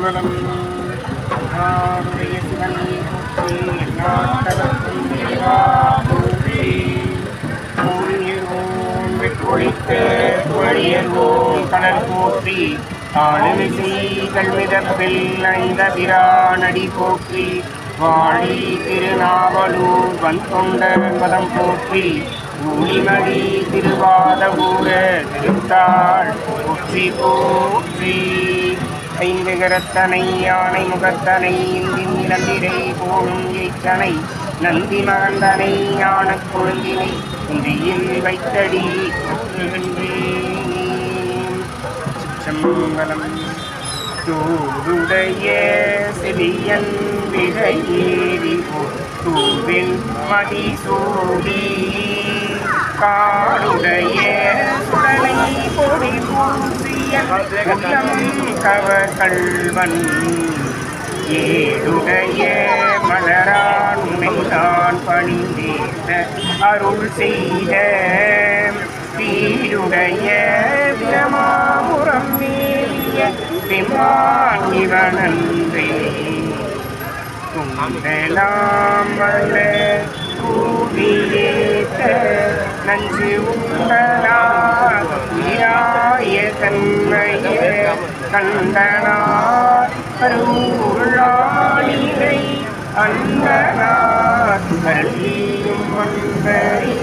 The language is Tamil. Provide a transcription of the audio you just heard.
சிற்றம்பலம் நாடுடைய சிவனை போற்றி நாட்டவர்க்கும் இறைவா போற்றி ஊழியர்வோன் வெற்றொழித்த ஒழியர்வோன் கடல் போற்றி ஆளுமிசை கல்மிதப்பில் அணிந்த பிரானடி போற்றி வாழி திருநாவலூர் வந்தொண்டர் பதம் போற்றி ஊழிமணி திருவாத ஊர திருத்தாள் போற்றி போற்றி ஐந்து கரத்தனை யானை முகத்தனை இந்தின் இளந்திரை போலும் எய்த்தனை நந்தி மகந்தனை ஞான கொழுந்தினை குந்தியில் வைத்தடி சிற்றம்பலம் தூடுடைய செடியன் விரையேறி தூவில் மதிசூடி காடுடைய சுடலை பொடி பூசிய கவர் கல்வன் ஏடுடைய மலரான் உமைதான் பணிந்தேத்த அருள் செய்த வீடுடைய பிரமாபுரம் மேலிய பெம்மான் இவனன்றே தும்பலாம் வல்ல கூவியேத்த நஞ்சு உண்டனார் உயிராய தன்மைய கண்டனார் அருளாளிரை அண்டனார் அருளியும் வந்தரே